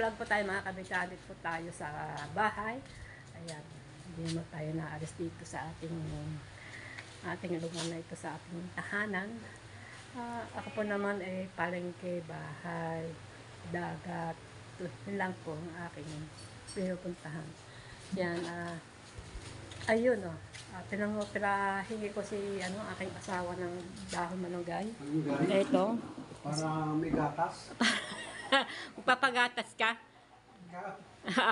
vlog po tayo mga kabigabit po tayo sa bahay. Ayan, hindi mo tayo naalis dito sa ating lugar na ito sa ating tahanan. Ako po naman ay palengke, bahay, dagat. Yun lang po ang aking pinupuntahan. Yan, ayun pinahingi ko si aking asawa ng dahon malunggay. Ito. Para may gatas. Magpapagatas ka?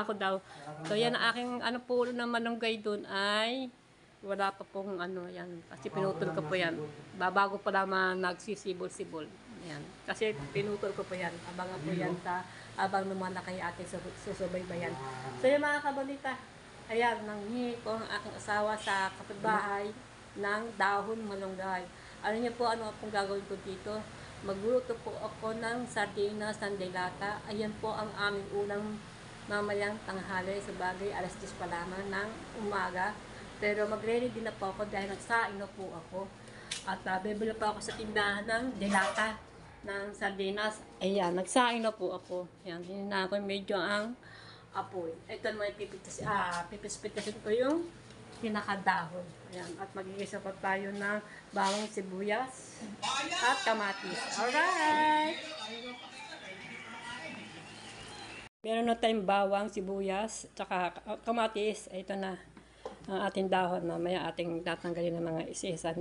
Ako daw. So yan ang aking pulo ng malunggay dun ay wala pa pong yan. Kasi pinutol ko po yan. Babago pa naman nagsisibol-sibol. Yan. Kasi pinutol ko po yan. Abangan po yan abang lumalaki ating susubaybayan. So yung mga kabalita, ayan, nanghingi ko ang aking asawa sa kapitbahay ng dahon malunggay. Ano niyo po, ano pong gagawin ko dito? Magluto po ako ng sardinas ng delata. Ayan po ang aming unang mamayang tanghali. Sa bagay, alas 10 pa lamang ng umaga. Pero magre-ready din na po ako dahil nagsaing na po ako. At bibili pa ako sa tindahan ng delata ng sardinas. Ayan, nagsaing na po ako. Ayan, hindi na ako medyo ang apoy. Ito naman pipis-pitasin ko yung pinakadahon. Ayan. At magigisa pa tayo ng bawang sibuyas at kamatis. Alright! Meron na tayong bawang, sibuyas, tsaka kamatis. Ito na ang ating dahon. Mamaya ating tatanggalin ng mga isa-isa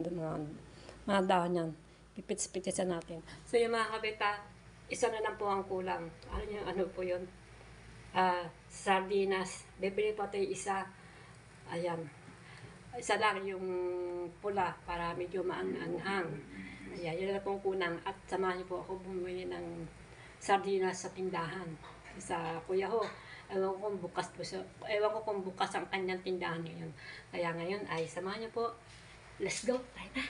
mga dahon yan. Pipits-pitsan natin. So yung mga kabita, isa na lang po ang kulang. Ano po yun? Sardinas. Bibili pa tayo isa. Ayan. Isa lang yung pula para medyo maanghang. Ayan, yun lang pong kunang. At samahan niyo po ako bumili ng sardinas sa tindahan. Sa kuya ho. Ewan ko kung bukas ang kanyang tindahan ngayon. Kaya ngayon ay samahan niyo po. Let's go. Tayo na.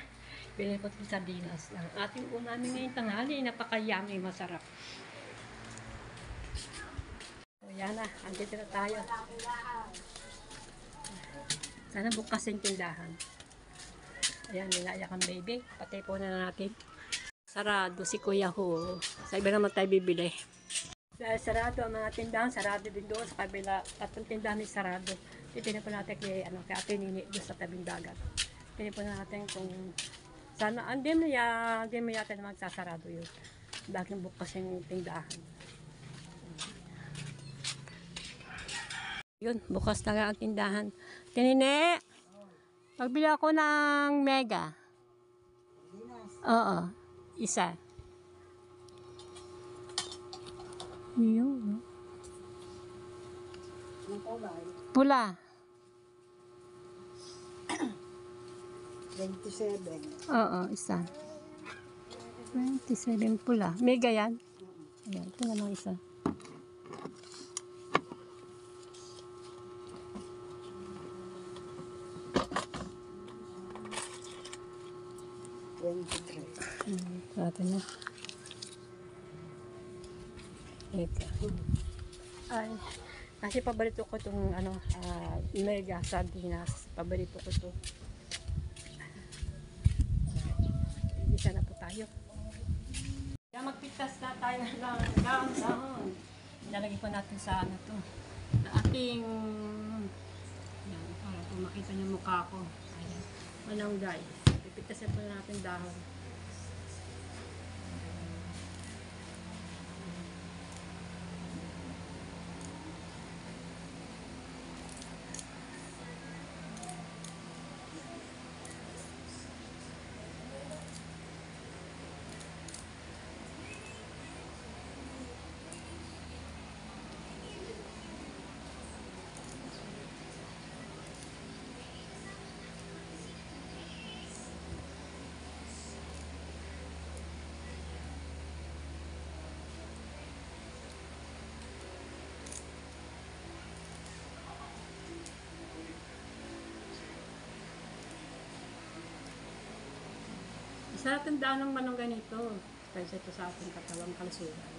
Bili po ng sardinas. Ang ating unamin ngayong tanghali. Napaka-yummy, masarap. So yan na. Andito na tayo. Sana bukas yung tindahan. Ayan, nilayak ang baby. Patay po na natin. Sarado si Kuya Ho. Sa iba naman tayo bibili. Dahil sarado ang mga tindahan, sarado din doon sa kabila. Tatlong tindahan ay sarado. Titignan po natin kay Ate Nini doon sa tabing dagat. Titignan po natin kung sana, hindi mo yata na magsasarado yun. Baging bukas yung tindahan. Yun, bukas talaga ang tindahan. Tinine, pagbili ako ng mega. Oo, isa. Yun. Pula. 27. Oo, isa. 27 pula. Mega yan? Ayan, ito naman isa. Natin na. Ito. Ay, kasi paborito ko itong mega sardinas. Paborito ko ito. Isa na po tayo. Kaya magpitas na tayo ng dahon. Nalagay po natin sa to. Sa ating yan, para po makita niyo mukha ko. Ayan. Malunggay. Pipitasin po natin dahon. Sarap ang dahon ng manong ganito. Kasi ito sa ating katawang kalusugan.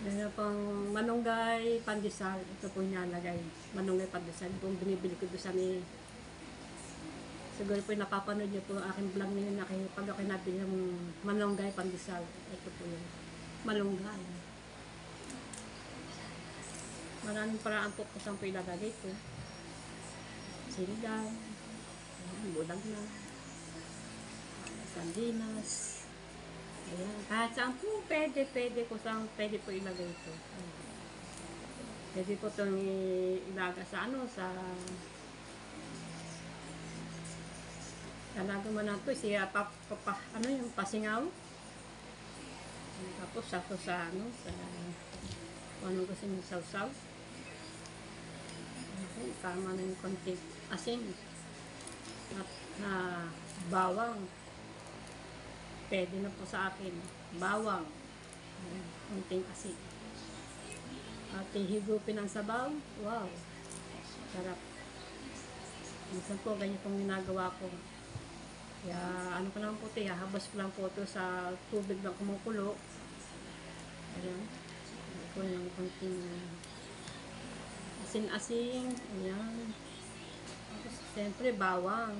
Meron pang manunggay, pandesal. Ito po nilalagay. Manunggay, pandesal. Ito binibili ko doon sa may... Siguro po napapanood niyo po aking vlog ngayon na pag ako nabili ng manunggay, pandesal. Ito po yun. Malunggay. Maraming paraan po kung saan po ilalagay ito. Sinigang, bulag na, sardinas. Ayan. Kahit saan po pwede kung saan pwede po ilagay ito. Pwede po itong ilagay sa talaga man na ito, siya ano yung pasingaw. Tapos sato sa kung anong gusto nyo sausaw. Okay, tama na yung konti asin at bawang. Pwede na po sa akin. Bawang. Konting asin. At higupin ang sabaw. Wow. Sarap. Minsan po, ganyan pong ginagawa ko. Kaya, ano ko lang po ito, habas ko lang po ito sa tubig na kumukulo. Ayan. Ito yung konting asin-asin. Ayan. Tapos, siyempre, bawang.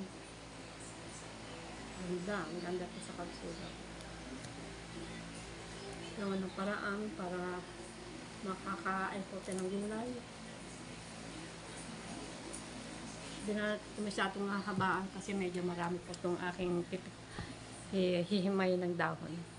Ang ganda po sa kalsura. Yung anong paraan para makakain po tayo ng gulay. Hindi na masyadong hahabaan kasi medyo marami po itong aking hihimay ng dahon.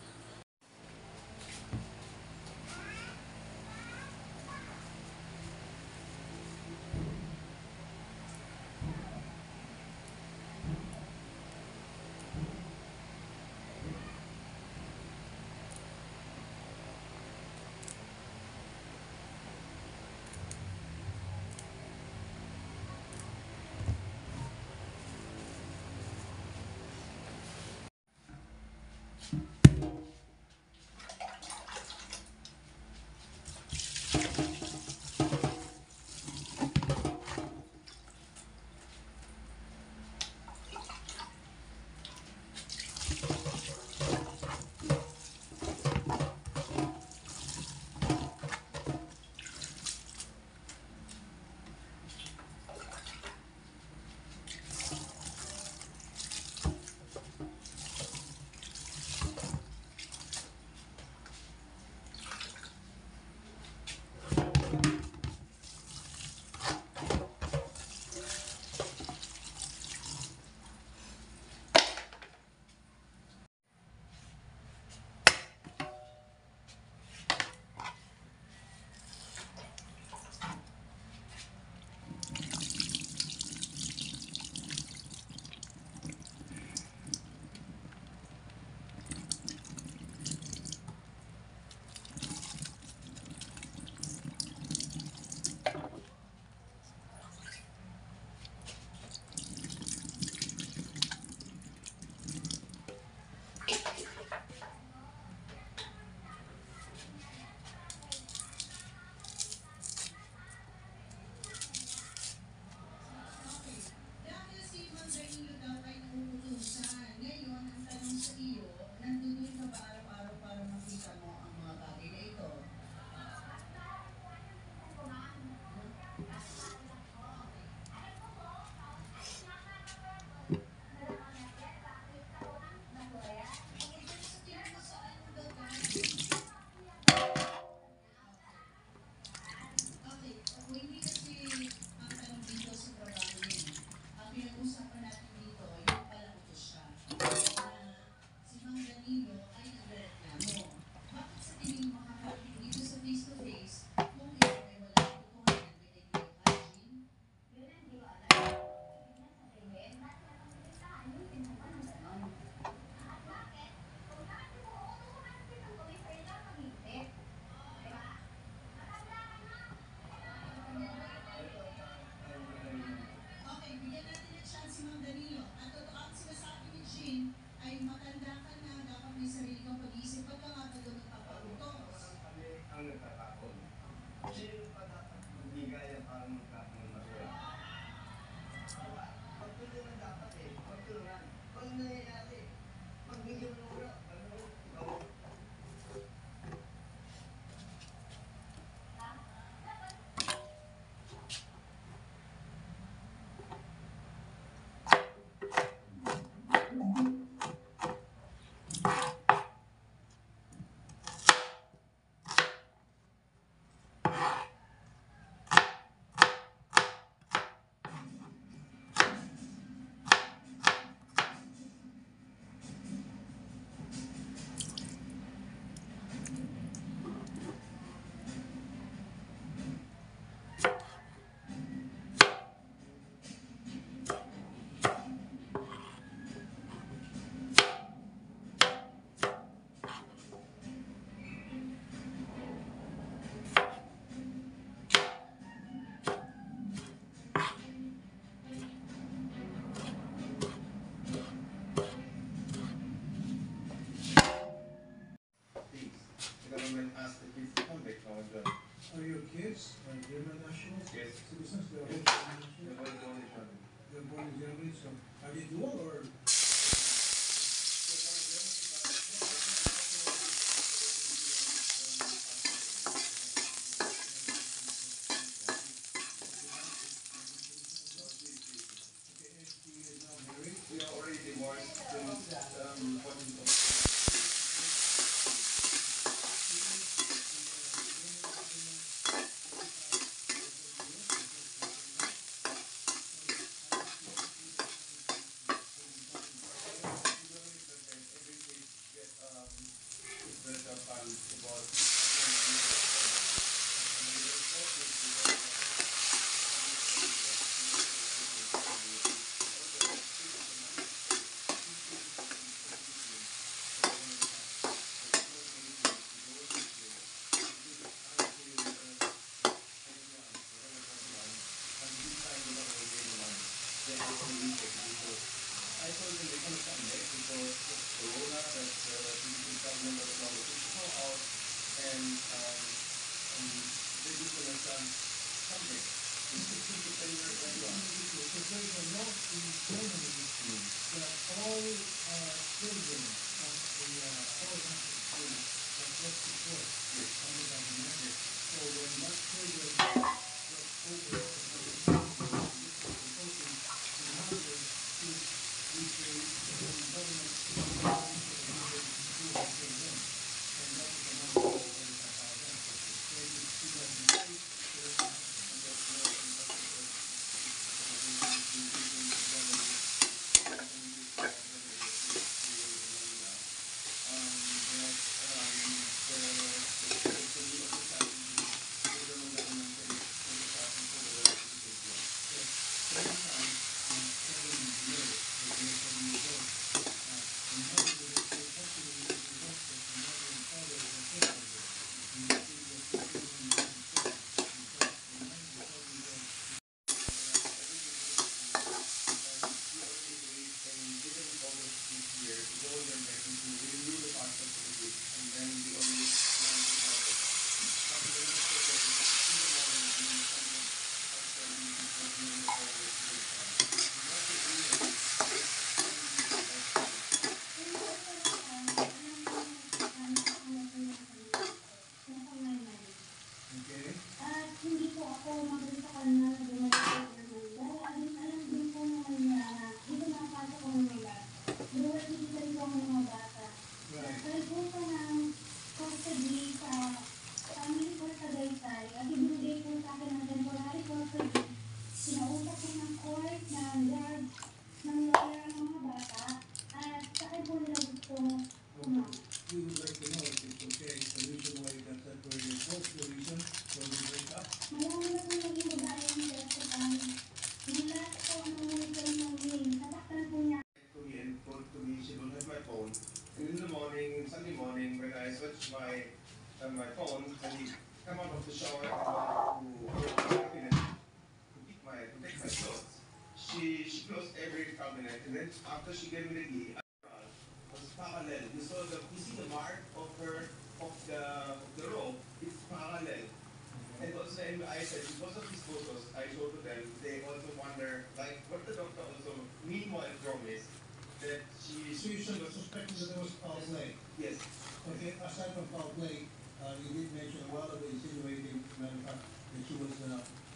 kids, German nationals, Yes. citizens, they're all German They're nationals. all born in Germany. They're born in Germany, so are they dual or? Okay, and she is now married. We are already divorced since 14. I told them they cannot come back because of Corona, that the government was not able to go out, and they just want to come back. It's the September 21. So there's a law in Germany that all children of the foreign country that get support from the government. So when that children get over the mother is repaid, the government and that is another 45,000. So it's 2008, okay? At hindi po ako magaling sa kanya na bumalik sa Germany. Dahil alam din po naman niya na dito nakapasok ko ng mga buhat dito sa ito ang mga bata. Right. Dahil po pa ng custody sa family ko sa Tagaytay at ibinigay po sa akin ng temporary custody. Sinausap po ng court, ng guard, ng lawyer ang mga bata at sa akin po nila gusto We would like to know if it's okay, the reason why you got separated, what's the reason for the breakup? Marami na po naging babae ng restaurant. Mula po ang mga kayo ng wing, nataktan po niya. To me and told to me she don't have my phone. And in the morning, Sunday morning, when I switched my phone, when he come out of the shower, I wanted to go to the cabinet to take my clothes. She closed every cabinet, and then after she gave me the key, was parallel. You see the mark of the rope, it's parallel. And also I said, because of these photos I showed to them, they also wonder, like what the doctor also meanwhile promised, that she So you suspected that there was foul play? yes. Okay, aside from foul play, you did mention a while ago insinuating, matter of fact, that she was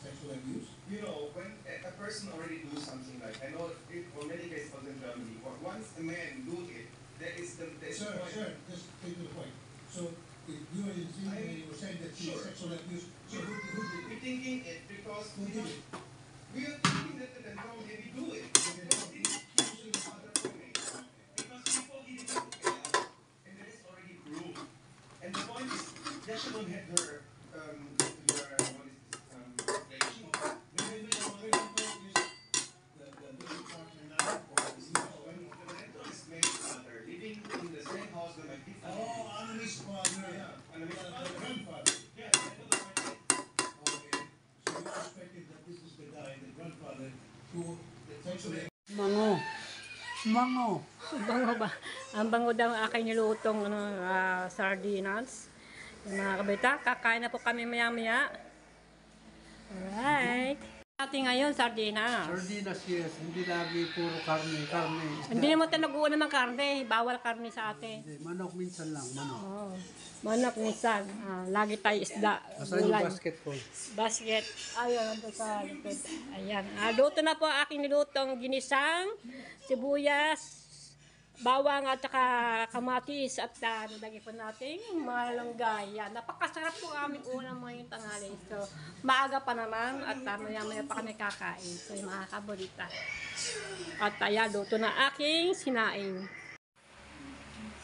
sexual abuse? You know, when a person already do something like, I know it, for many cases also in Germany, but once a man do it, there is Sir, just take to the point. So, if you were insinuating, you were saying that she was Sure. sexual abuse, so who did it? we're thinking it because Who did it? we are thinking that the control maybe do it. Because it's usually other roommates. Because people didn't look at it, and there is already proof. And the point is, Yasha don't have her what is this, like, she, Maybe the rental is the living partner now, or is he when the rental is married father, living in the same house with my kids. Oh, Annalise father. Yeah, and The grandfather. yeah, the rental is my kid. Okay. So you suspected that this is the guy, the grandfather, who sexually Mango. Mango. Bango ba? Ang bango daw ang aking nilutong sardinas. Yung mga kabita, kakain na po kami maya-maya. Alright. Ating ngayon, sardinas. Sardinas, yes. Hindi lagi puro karne. Karne. isda. Hindi naman tayo nag-uuna ng karne. Bawal karne sa atin. Hindi, manok minsan lang. Manok. Oh. Manok minsan. Lagi tayo isda. Asan yung Gulay. basketball? Basket. Ayun, nandun sa likod. Ayan. Luto na po ang aking nilutong ginisang, sibuyas, bawang at saka kamatis at nalagay po natin malunggay. Yan. Napakasarap po aming ulam ngayong tanghali. So, maaga pa naman at maya-maya pa kami kakain. So, yung mga kabolita. At ayan, luto na aking sinaing.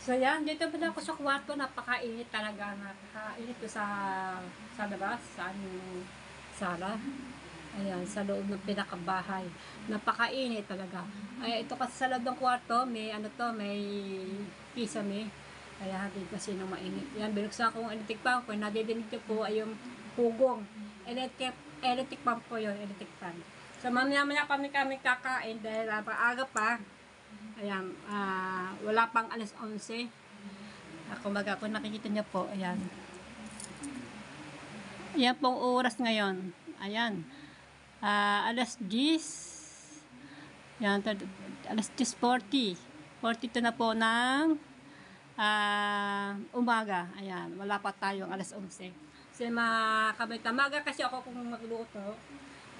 So yan, dito pa ako sa kwarto, napakainit talaga, napakainit ko sa labas, sa aming sala. Ayan, sa loob ng pinakabahay. Napakainit talaga. Ay, ito kasi sa loob ng kwarto, may may kisame. Kaya hindi kasi nang mainit. Yan, binuksan ko ang electric fan ko. Nadidinig niyo po ay yung hugong. Electric fan po yun, electric fan. So mamaya-maya kami kakain dahil aga pa. Ayan, wala pang alas 11. Kumbaga, kung nakikita niyo po, ayan. Ayan pong oras ngayon. Ayan. Alas 10. Ayan, alas 10:40. 42 na po ng umaga. Ayan, wala pa tayong alas 11. Kasi mga kabay-tamaga kasi ako kung magluto.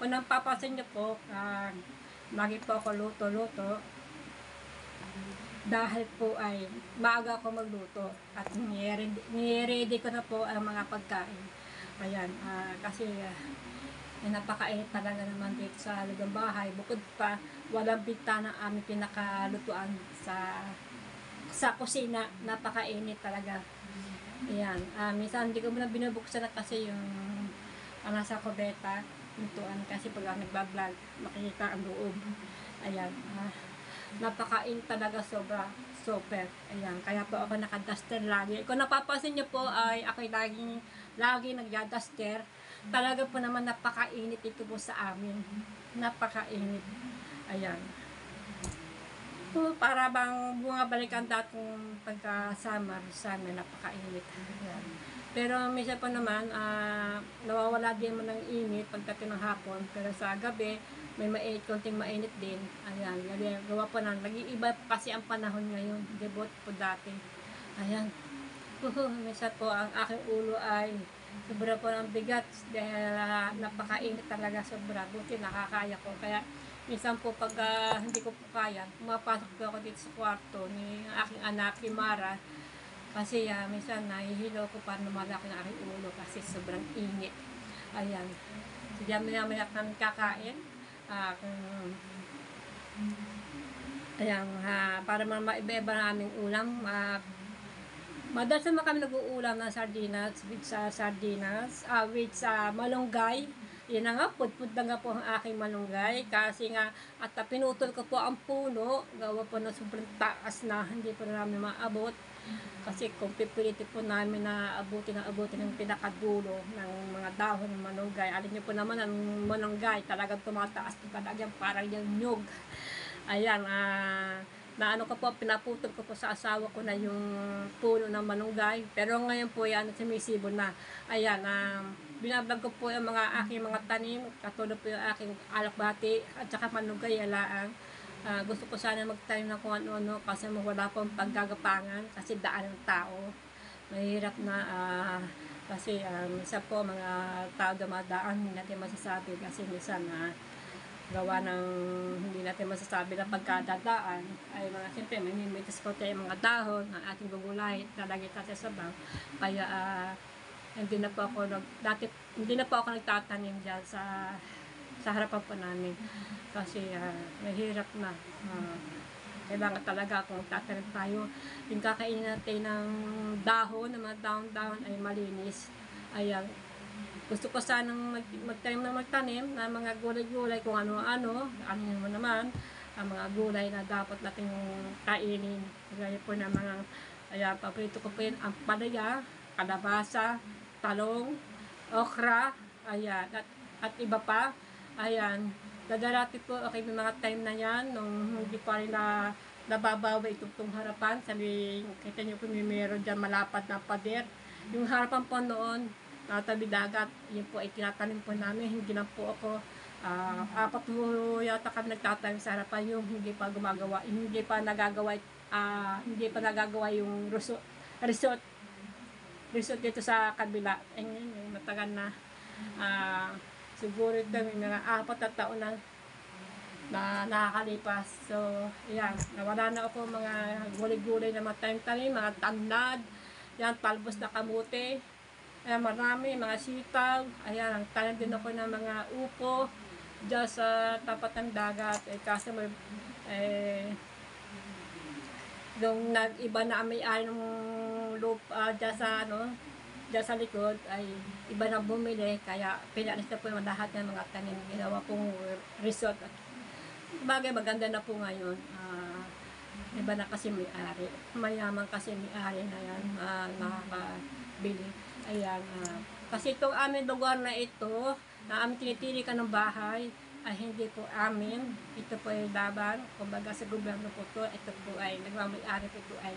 Kung nang papasin niyo po, lagi po ako luto-luto. Dahil po ay maaga ako magluto at nire-ready ko na po ang mga pagkain. Ayan, kasi napakainit talaga naman dito sa lugang bahay. Bukod pa, walang bintana ang aming pinakalutuan sa kusina. Napakainit talaga. Ayan, minsan hindi ko muna binubuksan na kasi yung nasa kubeta, lutuan kasi pag nagbablog, makikita ang loob. Ayan, napakainit talaga sobra. Super. Ayan, kaya po ako naka-duster lagi. Kung napapansin niyo po ay ako lagi nagja-duster. Talaga po naman napakainit ito po sa amin. Napakainit. Ayan. So, para bang bumabalik ang dating pagka-summer sa amin, napakainit. Ayan. Pero minsan po naman, nawawala din mo ng init pagdating ng hapon. Pero sa gabi, may konting mainit din. Ayan, gawa po na. Nag-iiba kasi ang panahon ngayon. Debot po dati. Ayan. Minsan po ang aking ulo ay sobra po ng bigat dahil napakainit talaga sobra. Buti nakakaya ko. Kaya minsan po pag hindi ko po kaya, pumapasok po ako dito sa kwarto ni aking anak, ni Mara. Kasi minsan nahihilo ko para lumalaki ng aking ulo kasi sobrang init. Ayan. So maya-maya kami kakain. Ayan, para maiba-iba ng aming ulam. Madalas naman kami nag-uulam ng sardinas with malunggay. Yan na nga, pudpud na nga po ang aking malunggay kasi nga at pinutol ko po ang puno, gawa po na sobrang taas na hindi po namin maabot kasi kung pipilitin po namin na abutin ng pinakadulo ng mga dahon ng malunggay. Alin niyo po naman ang malunggay talagang tumataas po talagang parang yung nyug. Ayan, na ano ko po, pinaputol ko po sa asawa ko na yung puno ng malunggay. Pero ngayon po yan, sumisibol na. Ayan, binablog ko po yung aking mga tanim, katulad po yung aking alakbati at saka malunggay, alaang. Gusto ko sana magtanim ng kung ano-ano kasi wala pong paggagapangan kasi daan ng tao. Mahirap na kasi minsan po mga tao dumadaan, hindi natin masasabi kasi minsan gawa ng hindi natin masasabi na pagkadadaan ay siyempre may mimitas ko tayo mga dahon ang ating gugulay lalagay tayo sa bang kaya hindi na po ako nagtatanim diyan sa harapan po namin kasi mahirap na kailangan talaga kung tatanim tayo yung kakainin natin ng dahon ng mga dahon ay malinis. Ayan, gusto ko sanang magtanim ng mga gulay-gulay kung ano-ano mo naman ang mga gulay na dapat natin kainin. Gaya po ng mga, ayan, paborito ko po yun, ang palaya, kalabasa, talong, okra, ayan, at iba pa. Ayan, dadarati po, okay, may mga time na yan, nung hindi pa rin nababawi itong harapan. Sabi, kita nyo po may meron dyan malapad na pader. Yung harapan po noon, tabi dagat. Yun po ay tinatanim po namin. Hindi na po ako, 4 po yata kami nagtatanim sa harapan yung hindi pa gumagawa, hindi pa nagagawa yung resort dito sa kabila. Ayun, yung matagal na, siguro ito mga 4 na taon na nakakalipas. So, yan, nawala na ako mga gulay-gulay na matanim-tanim, mga tanlad, yan, talbos na kamote, ayan, marami, mga sitaw, ayan, tanim din ako ng mga upo, dyan sa tapat ng dagat, kasi may, yung nag-iba na may-ari ng lupa, dyan sa likod, ay iba na bumili, kaya pinalis na po yung lahat ng mga tanim, ginawa pong resort. Bagay, maganda na po ngayon. Iba na kasi may-ari. Mayaman kasi may-ari na yan, nakakabili. Ayan. Kasi itong aming lugar na ito, na aming tinitirikan ng bahay, ay hindi po amin. Ito po ay laban. Kumbaga sa gobyerno po ito, ito po ay nagmamay-ari po ito ay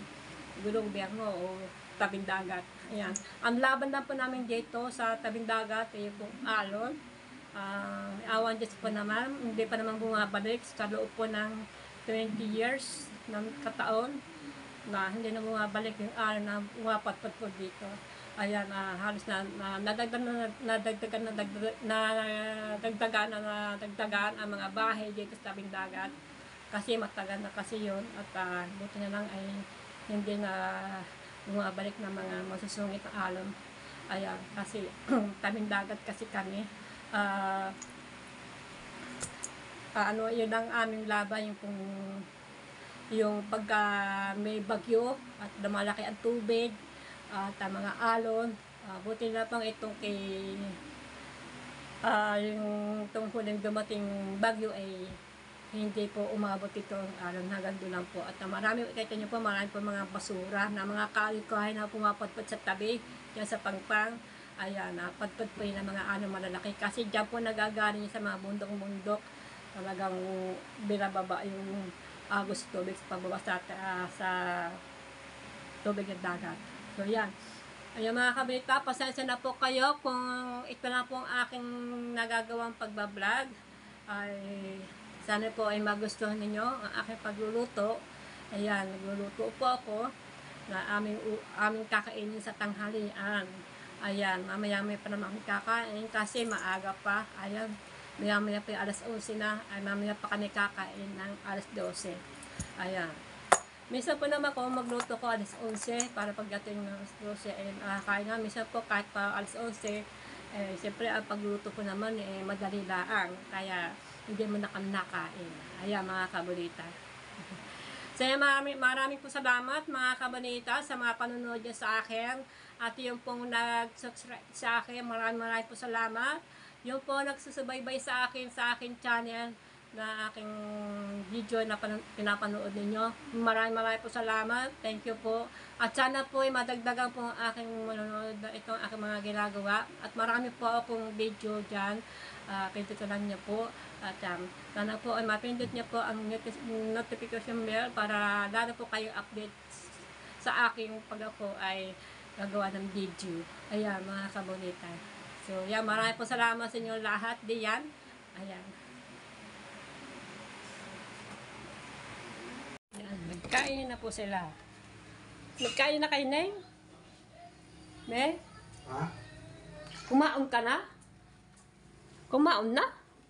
gobyerno o tabing dagat. Ayan. Ang laban lang po namin dito sa tabing dagat ay po alon. Awan Diyos po naman, hindi pa naman bumabalik sa loob po ng 20 years ng kataon na hindi na bumabalik yung alon na umapatpat po dito. Ayan, halos nadagdagan ang mga bahay dito sa tabing dagat kasi matagal na kasi yun at buti na lang ay hindi na bumabalik ng mga masusungit na alon. Ayan, kasi tabing dagat kasi kami. Yun ang aming laban, yung pagka may bagyo at lumalaki ang tubig at mga alon. Buti na pang itong yung huling dumating bagyo ay hindi po umabot itong alon, hanggang doon lang po. At marami, kahit nyo po, marami po mga basura na mga kahoy na pumapatpat sa tabi, yan sa pangpang. Ayan, padpad po yun ng mga malalaki. Kasi dyan po nagagaling sa mga bundok-bundok. Talagang binababa yung agos tubig sa pagbaba sa tubig ng dagat. So, yan. Ayan mga kabita, pasensya na po kayo kung ito na po ang aking nagagawang pagbablog. Ay, sana po ay magustuhan ninyo ang aking pagluluto. Ayan, nagluluto po ako na aming kakainin sa tanghalian. Ayan, mamaya-maya pa naman kakain kasi maaga pa. Ayan, mamaya pa yung alas 11 na. Ay, mamaya pa kami kakain ng alas 12. Ayan. Minsan po naman kung magluto ko alas 11 para pagdating ng alas 12 ay nakakain na. Minsan po kahit pa alas 11, siyempre ang pagluto ko naman madali lang. Kaya hindi mo na kami nakain. Ayan mga kabulita. So, maraming po salamat mga kabanita sa mga panonood niyo sa akin. At yung pong nag-subscribe sa akin, maraming po salamat. Yung po nagsusubaybay sa akin channel na aking video na pinapanood ninyo. Maraming po salamat. Thank you po. At sana po ay madagdagan po ang aking manonood na itong aking mga ginagawa. At marami po akong video dyan. Pindutan niyo po. At sana po ay mapindot niyo po ang notification bell para lalo po kayo update sa aking pag ako ay gagawa ng video. Ayan mga kabonita. So yan, marami po salamat sa inyo lahat. Diyan. Ayan. Ayan, nagkain na po sila. Nagkain na kayo, Neng? Ne? Ha? Kumaon ka na? Kumaon na?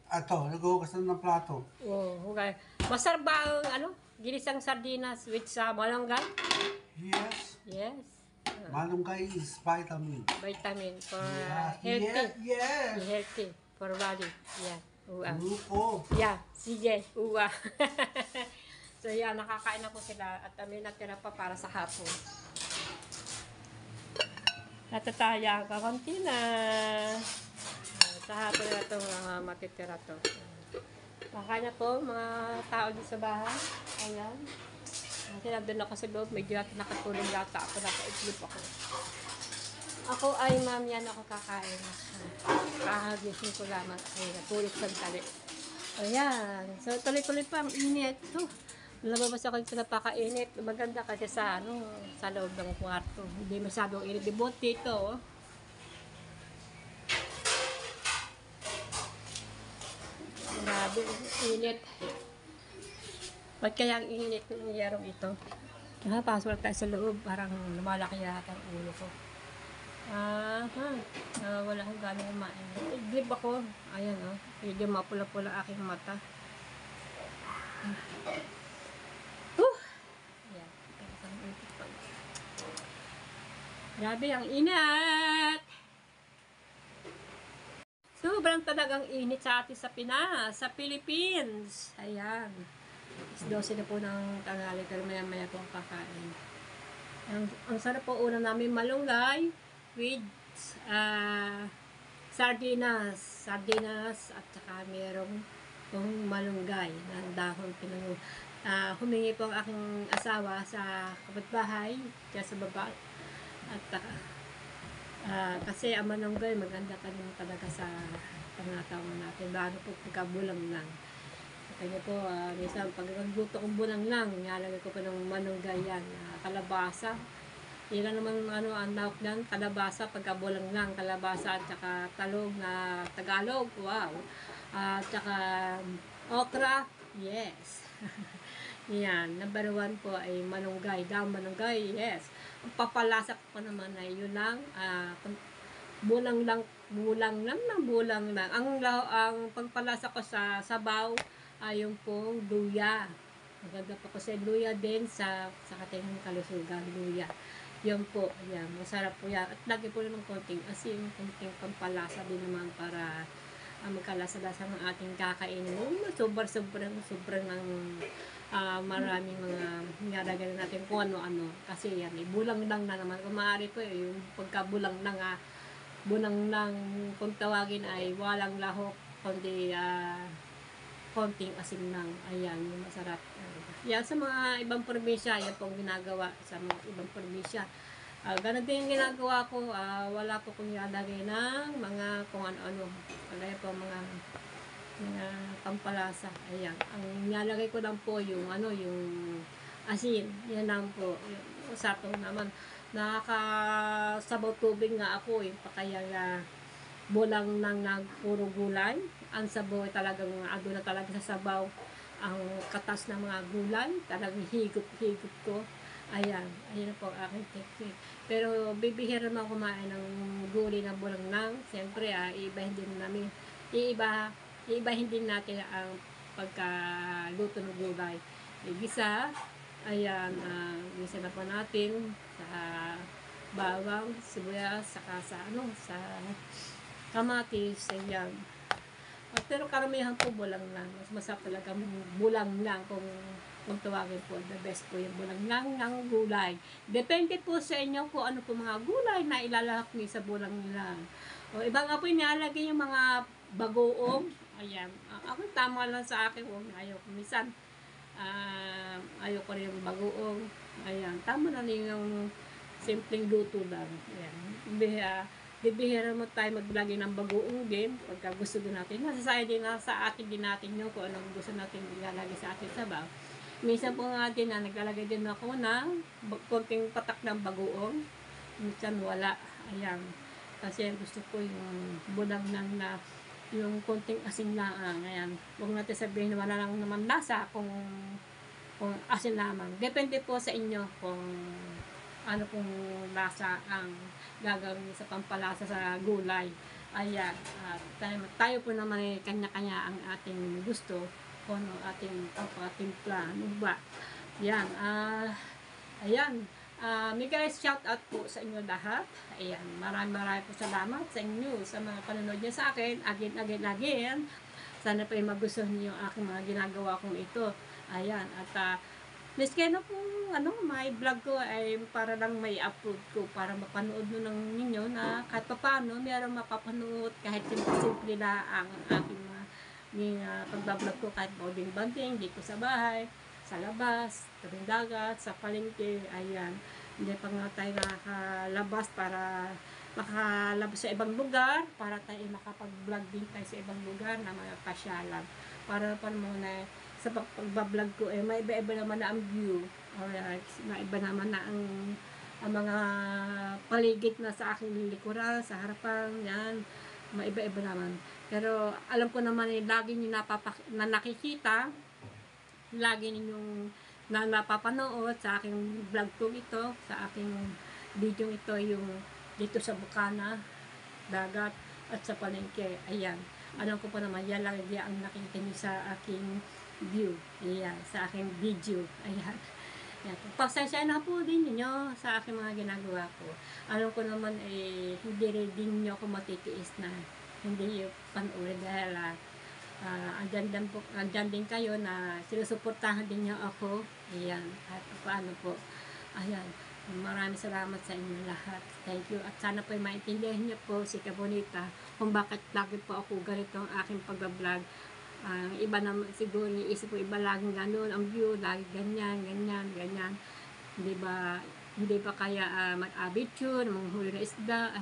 Ato, naghugas na ng plato. Oh, okay. Masarap ba ang ginisang sardinas with sa malunggay? Yes. Yes. Malunggay is vitamin. Vitamin for Yes. healthy. Yes. Healthy for body. Yeah. Grupo. Yeah, sige. Uwa. So yeah, nakakain na po sila at may natira pa para sa hapon. Natataya ka konti na. Sa hapon na ito matitira to. Kakain na po mga tao dito sa bahay. Ayan. Kasi nandun ako sa loob, medyo nakatulong yata ako, nakaitlip ako. Ako ay mamaya na ako kakain. Kakagising ko lamang ay natulog sandali. Ayan. So tuloy-tuloy pa ang init. Lumabas ako dito na pakainit. Maganda kasi sa loob ng kwarto. Hindi masyadong init. Dibot dito. init. Ba't kaya ang init ng yarong ito? Pasok tayo sa loob, parang lumalaki yata ang ulo ko. Wala akong gano'ng kumain. Grip ako. Ayan, medyo mapula-pula aking mata. Ayan. Grabe, ang init! Sobrang talagang init sa atin sa Pinas, sa Philippines. Ayan. 12 na po ng tanghali, pero maya-maya po ang kakain. Ang sarap po una namin malunggay with sardinas at saka merong pong malunggay na dahon pinango. Humingi po ang aking asawa sa kapitbahay kaya sa baba at kasi ang malunggay maganda pa rin talaga sa pangatawan natin, lalo po pagkabulang lang. Kaya po, minsan pag nagluto kong bunang lang, nilalagay ko pa ng malunggay yan, kalabasa. Yan lang naman ang tawag yan, kalabasa, pagkabulang lang, kalabasa at saka talog na Tagalog, wow. At saka okra, yes. Yan, number 1 po ay malunggay, malunggay, yes. Ang papalasa ko pa naman ay yun lang, bulang lang. Ang pagpalasa ko sa sabaw, yung pong luya. Maganda pa ko sa luya din sa katingang kalusugan, luya. Yun po, yan, masarap po yan. At lagi po naman konting asin, konting pampalasa din naman para magkalasa-lasa ng ating kakainin. Sobrang ng maraming mga nilalagay natin kung ano-ano. Kasi yan, bulang lang na naman. Kung maaari po, yung pagkabulang lang, bulang lang, kung tawagin ay walang lahok, kundi konting asin lang. Ayan, yung masarap. Yan, sa mga ibang probinsya, yan pong ginagawa sa mga ibang probinsya. Ganun din yung ginagawa ko. Wala po kong nilalagay ng mga kung ano-ano. Kagaya po mga pampalasa. Ayan. Ang nilalagay ko lang po yung yung asin. Yan lang po. Sa ito naman, nakakasabaw tubig nga ako kaya bulang nang puro gulay. Ang sabaw ay talagang ado na talaga sa sabaw. Ang katas ng mga gulay, talagang higop ko. Ayan po ang aking technique. Pero bibihira naman kumain ng gulay na bulang nang. Siyempre, iibahin din natin ang pagkaluto ng gulay. Igisa, ayan, gisa na po natin sa bawang, sibuyas, saka sa kamatis, ayan. Pero karamihan po bulang lang. Mas masarap talaga bulang lang kung tawagin po. The best po yung bulang lang ng gulay. Depende po sa inyo kung ano po mga gulay na ilalahak niyo sa bulang lang. O iba nga po nilalagay yung mga bagoong. Ayan. Ako tama lang sa akin. Ayaw ko. Minsan, ayaw ko rin yung bagoong. Ayan. Tama na rin yung simpleng luto lang. Ayan. Bibihira mo tayo maglagay ng bagoong din pagka gusto din natin. Sa atin din natin yung kung anong gusto natin ilalagay sa atin sabaw. Minsan po nga din naglalagay din ako ng konting patak ng bagoong. Minsan wala. Ayan. Kasi gusto ko yung bulag na yung konting asin lang. Ayan. Huwag natin sabihin wala lang naman lasa kung asin lamang. Depende po sa inyo kung ano pong lasa ang gagawin sa pampalasa sa gulay. Ayan. Tayo po naman ay kanya-kanya ang ating gusto kung ano ating pagpatimpla. Ano ba? Yan. Ayan. Guys, shout out po sa inyo lahat. Ayan. Maraming po salamat sa inyo sa mga panonood niyo sa akin. Again. Sana po ay magustuhan niyo ang aking mga ginagawa kong ito. Ayan. At miski na po, may vlog ko ay para lang may upload ko para mapanood mo ng ninyo na kahit pa paano, mayroong mapapanood kahit simple na ang aking pagbablog ko kahit bonding-banding, dito sa bahay, sa labas, tabing dagat, sa palengke, ayan. Hindi pa nga tayo nakakalabas para makalabas sa ibang lugar, para tayo makapag-vlog din tayo sa ibang lugar na mga pasyalan. Para pa muna sa pagbablog ko may iba-iba naman na ang view or iba naman na ang mga paligid na sa aking likuran, sa harapan, yan, maiba-iba naman. Pero alam ko naman lagi niyo na nakikita, lagi ninyong napapanood sa aking vlog ko ito, sa aking video ito, yung dito sa Bukana, dagat, at sa palengke. Ayan. Alam ko pa naman, yan lang ang nakikita niyo sa aking view. Ayan, sa aking video. Ayan. Ayan. Pasensya na po din niyo sa aking mga ginagawa ko. Alam ko naman, hindi rin din niyo ako matitiis na hindi yung panoorin dahil andyan din kayo na sinusuportahan din niyo ako. Ayan. At paano po. Ayan. Maraming salamat sa inyo lahat. Thank you. At sana po maintindihan niyo po si Kabonita kung bakit lagi po ako ganito ang aking pag-vlog. Iba naman siguro iisip ko iba laging ganun ang view, lagi ganyan. Hindi ba kaya mag-abiture, manghuli na isda?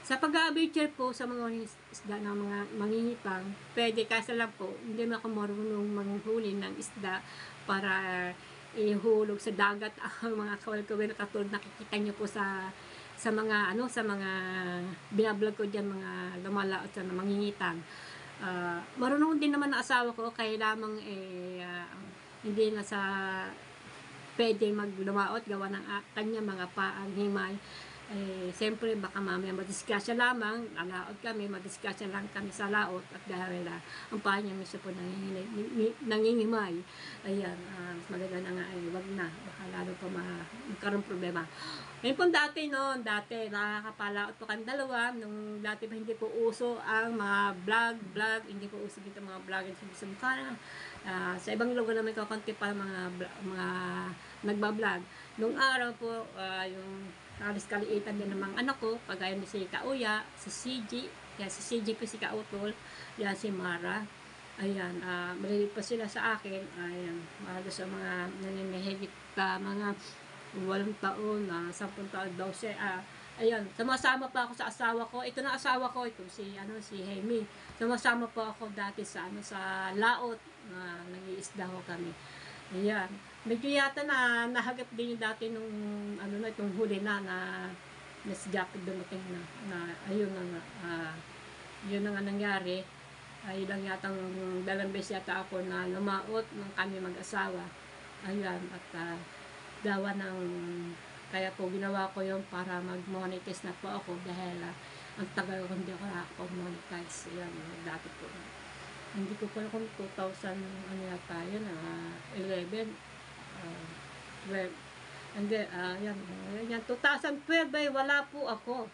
Sa pag-abiture po sa mga isda ng mga mangingitang, pwede kasi lang po, hindi na ako marunong manghuli ng isda para ihulog sa dagat ang mga kawal-kawal na katulad nakikita niyo po sa mga binablog ko diyan, mga lumalaot sa mangingitang. Marunong din naman na asawa ko, kaya lamang hindi na sa pwede maglumaot gawa ng kanya mga paang himay. Siyempre baka mamaya madiskasya lamang, nalaot kami, madiskasya lang kami sa laot at dahil ang paa niya mismo po nangingimay. Ayan, maganda na nga wag na, baka lalo pa magkaroon problema. Ngayon po dati nakakapalaot po kami dalawa, nung dati pa hindi po uso ang mga vlog, hindi po uso dito mga vlog sa Bukana. Sa ibang lugar naman kakunti pa mga nagbablog. Nung araw po, yung halos kaliitan din ng mga anak ko, kagaya ni si Kauya, si CG, yan, si CG po si Kautol, yan si Mara. Ayan, maliliit pa sila sa akin. Ayan, halos sa mga nanimihigit mga 8 taon, 10 taon daw siya. Ayan, sumasama pa ako sa asawa ko. Ito na asawa ko, ito si Jaime. Sumasama pa ako dati sa sa laot, nag-iisda ho kami. Ayan. Medyo yata nahagap din yung dati nung itong huli na si Jacob dumating na ayun yun na nga nangyari. Ayun lang yata ang 2 beses yata ako na lumaot nung kami mag-asawa. Ayan, at dawa ng kaya po ginawa ko yun para mag-monetize na po ako dahil ang tagal ko hindi ako nakaka-monetize. Ayan, dati po. Hindi ko pa kung 2000 yata yun, 11, 12. And then, yan, 2012 ay wala po ako.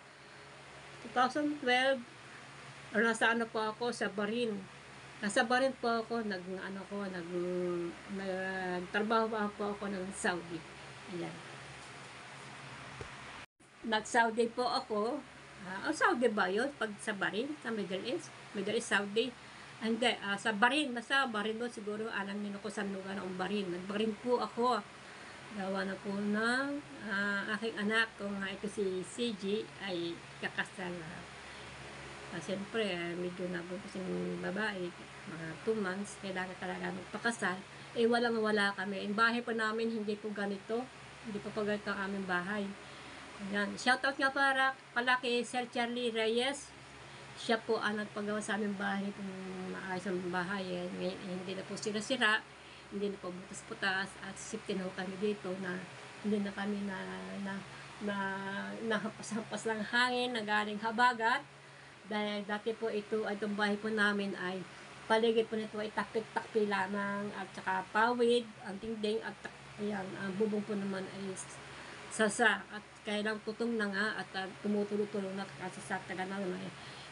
2012, nasa po ako sa Barin. Nasa Barin po ako, nagtrabaho po ako ng Saudi. Ayan. Nag-Saudi po ako. Saudi ba yun? Pag sa Barin, sa Middle East, Saudi. Hindi, sa Barin doon siguro, alam niyo ko sa lugar ng Barin. Nagbarin po ako. Gawa na po ng aking anak, kung ito si CG, ay kakasal. Siyempre, medyo nabuntis yung babae, mga 2 months, kailangan talaga magpakasal. Walang-wala kami. Yung bahay po namin, hindi po ganito. Hindi po ganito ang aming bahay. Ayan. Shoutout nga pala kay Sir Charlie Reyes. Siya po ang nagpagawa sa aming bahay, kung maayos ang bahay. Hindi na po sira-sira, hindi na po butas-butas, at safety na po kami dito na hindi na kami nahampas ng hangin na galing habagat. Dahil dati po itong bahay po namin ay paligid po nito ay takpik-takpi lamang at saka pawid, ang dingding at ayan, ang bubong po naman ay sasa at kailang tutong na nga at tumutulo-tulo na kasi sa taga naman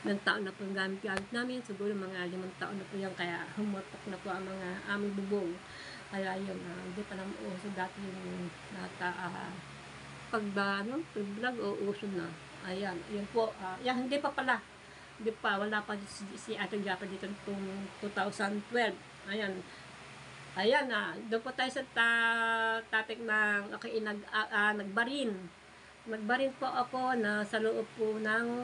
ng taon na po yung gamit namin, siguro mga 5 taon na po yan, kaya humutok na po ang mga aming bubong. Kaya yun, hindi pa naman uso dati yung pag-vlog o uso na. Ayan, yun po, hindi pa pala. Hindi pa, wala pa si Ate Japa dito itong 2012. Ayan, doon po tayo sa topic ng nagbarin. Nagbarin po ako na sa loob po ng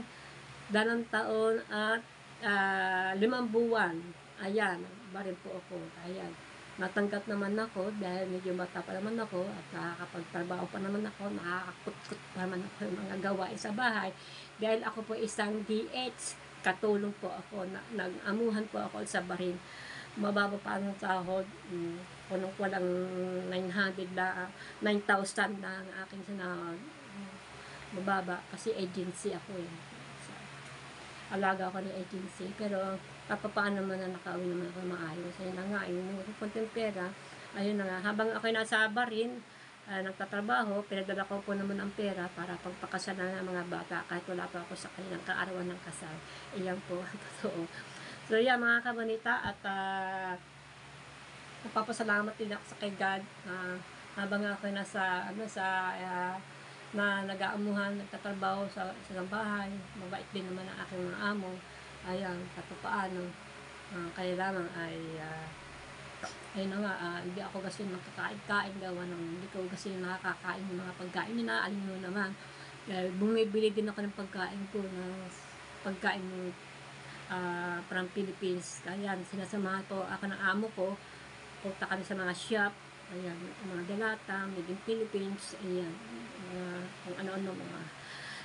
2 taon at 5 buwan. Ayan, barin po ako. Ayan, natanggap naman ako dahil medyo bata pa naman ako at nakakapagtrabaho pa naman ako, nakakakutkut pa naman ako yung mga gawain sa bahay. Dahil ako po isang DH, katulong po ako, nag-amuhan po ako sa barin. Mababa pa ang sahod, kung walang 9,000 na ang aking sinahod. Mababa, kasi agency ako eh. Alaga ako ng agency, pero paano naman na nakauwi naman ako maayos. Ayun na nga, yung konting pera, ayun na nga, habang ako nasa barin, nagtatrabaho, pinadala ko po naman ang pera para pagpakasalan ng mga bata kahit wala pa ako sa kanilang kaarawan ng kasal. Iyan po, totoo. So yan mga kabanita, at napapasalamat din ako sa kay God habang ako nasa na nag-aamuhan, nagtatrabaho sa bahay. Mabait din naman ang aking mga amo. Ayan, paano. Kaya lamang ay ayun na nga, hindi ako kasi makakain-kain gawa ng hindi ko kasi nakakain ng mga pagkain nila. Alam mo naman, bumibili din ako ng pagkain ko na pagkain from Philippines. Ayan, sinasamahan po ako ng amo ko. Punta kami sa mga shop. Ayan, mga dalata, made in Philippines. Ayan, kung ano-ano mga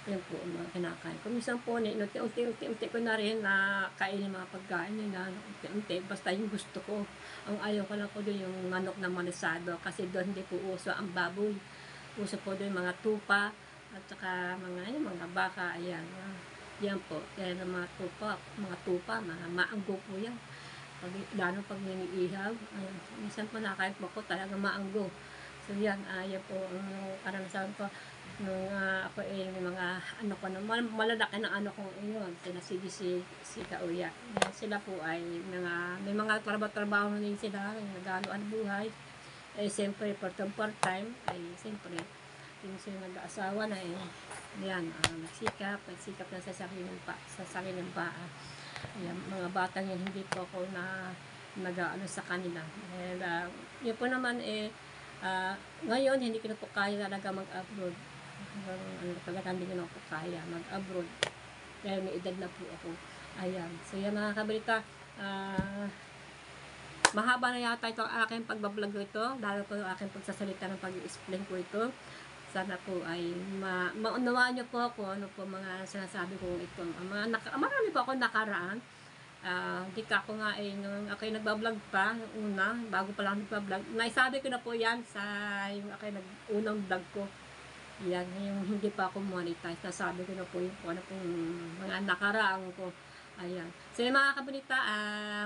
yan po, mga kinakain. Kung minsan po, unti-unti ko na rin na kainin mga pagkain nila, unti-unti, basta yung gusto ko. Ang ayaw ko lang po doon yung manok na manisado, kasi doon hindi po uso ang baboy. Uso po doon mga tupa, at saka mga baka, ayan. Yan po, kaya ng mga tupa, mga maanggo po yan. Lalo pag niniihaw, ayan. Minsan po nakain po ko talaga maanggo. So yan, yan po ang karanasan ko nung ako mga ano ko na malalaki na ano kong iyon, si Kauya. Sila po ay may mga trabaho din sila, nagano ang buhay. Siyempre part-time ay siyempre yung sila nag-aasawa na yan, nagsikap na sa sariling paa. Ayan, mga batang yan, hindi po ako nag-ano sa kanila. Yun po naman ngayon hindi ko na po kaya talaga mag-abroad. Talaga hindi ko na po kaya mag-abroad. Kaya may edad na po ako. Ayan. So yan mga kabalita. Mahaba na yata ito ang aking pagbablog ito. Dahil po yung aking pagsasalita ng pag-explain ko ito. Sana po ay maunawaan nyo po ako ano po mga sinasabi ko ito. Marami po ako nakaraan. Di ka ako nga nung ako nagbablog pa, una, bago pa lang nagbablog, naisabi ko na po yan sa yung ako unang vlog ko. Yan, yung hindi pa ako monetize, nasabi ko na po yung ano pong mga nakaraang ko. Ayan. So yung mga kabalita,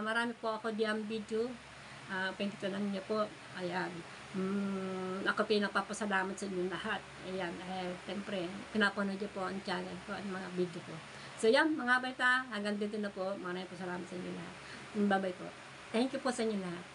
marami po ako diyan video. Pinagtanan niyo po. Ayan. Ako pinapapasalamat sa inyo lahat. Ayan. Siyempre, pinapanood niyo po ang channel ko at mga video ko. So yan, mga kabalita, hanggang dito na po. Maraming po salamat sa inyo lahat. Bye-bye po. Thank you po sa inyo lahat.